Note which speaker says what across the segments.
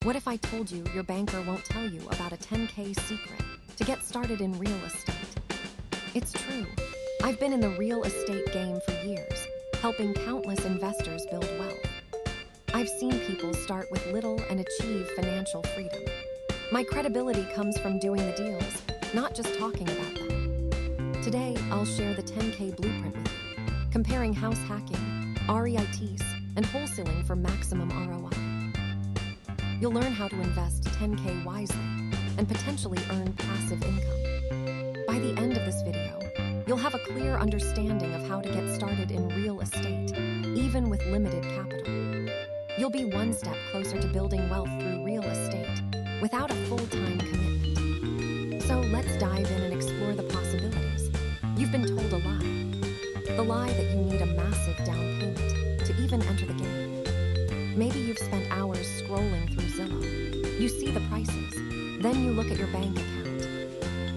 Speaker 1: What if I told you your banker won't tell you about a 10K secret to get started in real estate? It's true. I've been in the real estate game for years, helping countless investors build wealth. I've seen people start with little and achieve financial freedom. My credibility comes from doing the deals, not just talking about them. Today, I'll share the 10K blueprint with you, comparing house hacking, REITs, and wholesaling for maximum ROI. You'll learn how to invest 10K wisely and potentially earn passive income. By the end of this video, you'll have a clear understanding of how to get started in real estate, even with limited capital. You'll be one step closer to building wealth through real estate without a full-time commitment. So let's dive in and explore the possibilities. You've been told a lie. The lie that you need a massive down payment to even enter the game. Maybe you've spent hours scrolling through Zillow. You see the prices, then you look at your bank account.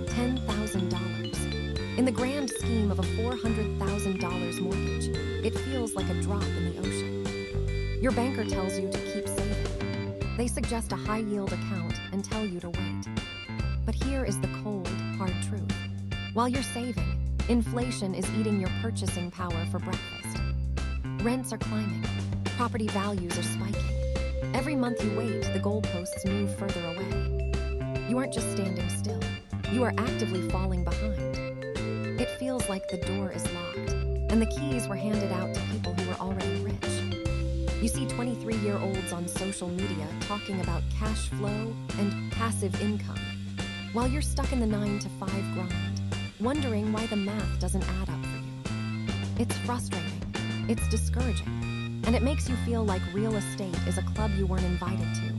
Speaker 1: $10,000. In the grand scheme of a $400,000 mortgage, it feels like a drop in the ocean. Your banker tells you to keep saving. They suggest a high-yield account and tell you to wait. But here is the cold, hard truth. While you're saving, inflation is eating your purchasing power for breakfast. Rents are climbing. Property values are spiking. Every month you wait, the goalposts move further away. You aren't just standing still. You are actively falling behind. It feels like the door is locked, and the keys were handed out to people who were already rich. You see 23-year-olds on social media talking about cash flow and passive income, while you're stuck in the 9-to-5 grind, wondering why the math doesn't add up for you. It's frustrating. It's discouraging. And it makes you feel like real estate is a club you weren't invited to.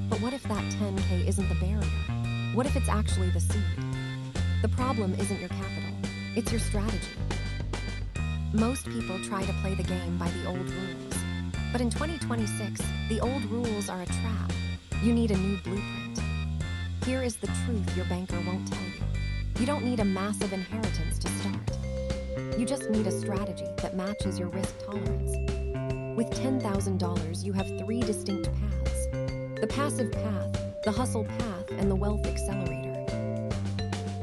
Speaker 1: But what if that 10K isn't the barrier? What if it's actually the seed? The problem isn't your capital, it's your strategy. Most people try to play the game by the old rules. But in 2026, the old rules are a trap. You need a new blueprint. Here is the truth your banker won't tell you. You don't need a massive inheritance to start. You just need a strategy that matches your risk tolerance. With $10,000, you have 3 distinct paths: the passive path, the hustle path, and the wealth accelerator.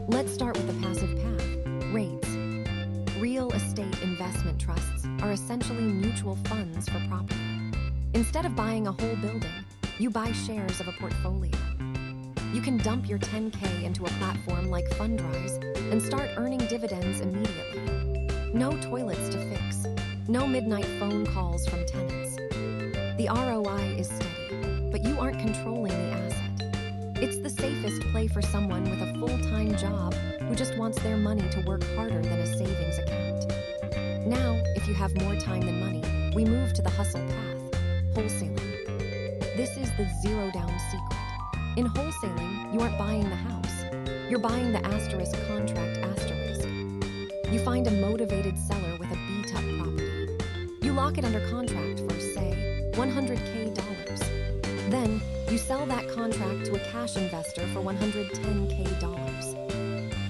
Speaker 1: Let's start with the passive path, REITs. Real estate investment trusts are essentially mutual funds for property. Instead of buying a whole building, you buy shares of a portfolio. You can dump your 10K into a platform like Fundrise and start earning dividends immediately. No toilets to fix. No midnight phone calls from tenants. The ROI is steady, but you aren't controlling the asset. It's the safest play for someone with a full-time job who just wants their money to work harder than a savings account. Now, if you have more time than money, we move to the hustle path, wholesaling. This is the zero-down secret. In wholesaling, you aren't buying the house. You're buying the asterisk contract asterisk. You find a motivated seller with a beat-up property. You lock it under contract for, say, $100K. Then, you sell that contract to a cash investor for $110K.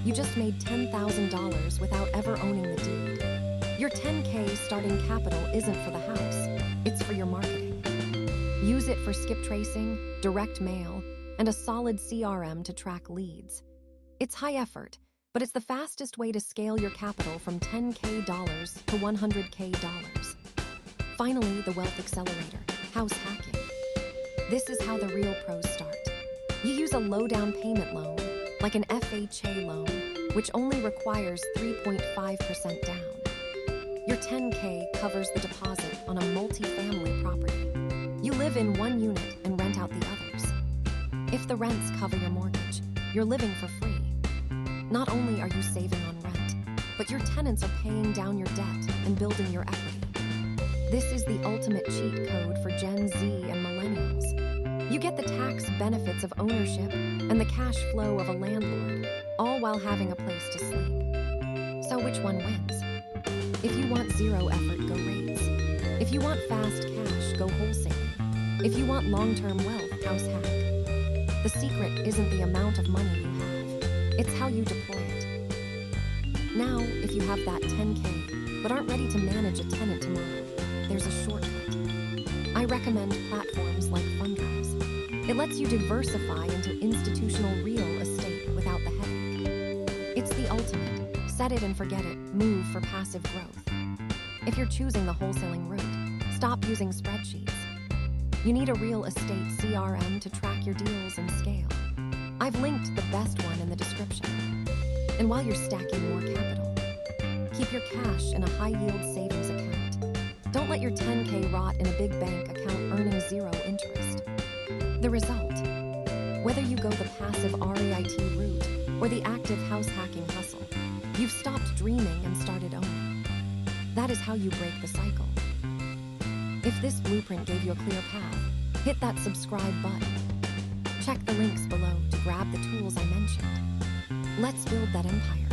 Speaker 1: You just made $10,000 without ever owning the deed. Your 10K starting capital isn't for the house, it's for your marketing. Use it for skip tracing, direct mail, and a solid CRM to track leads. It's high effort, but it's the fastest way to scale your capital from $10K to $100K. Finally, the wealth accelerator, house hacking. This is how the real pros start. You use a low down payment loan, like an FHA loan, which only requires 3.5% down. Your 10K covers the deposit on a multi-family property. You live in one unit and rent out the others. If the rents cover your mortgage, you're living for free. Not only are you saving on rent, but your tenants are paying down your debt and building your equity. This is the ultimate cheat code for Gen Z and millennials. You get the tax benefits of ownership and the cash flow of a landlord, all while having a place to sleep. So which one wins? If you want zero effort, go REITs. If you want fast cash, go wholesaling. If you want long-term wealth, house hack. The secret isn't the amount of money you have, it's how you deploy it. Now, if you have that 10K, but aren't ready to manage a tenant tomorrow, there's a shortcut. I recommend platforms like Fundrise. It lets you diversify into institutional real estate without the headache. It's the ultimate set it and forget it move for passive growth. If you're choosing the wholesaling route, stop using spreadsheets. You need a real estate CRM to track your deals and scale. I've linked the best one in the description. And while you're stacking more capital, keep your cash in a high-yield savings account. Don't let your 10K rot in a big bank account earning zero interest. The result, whether you go the passive REIT route or the active house hacking hustle, you've stopped dreaming and started owning. That is how you break the cycle. If this blueprint gave you a clear path, hit that subscribe button. Check the links below to grab the tools I mentioned. Let's build that empire.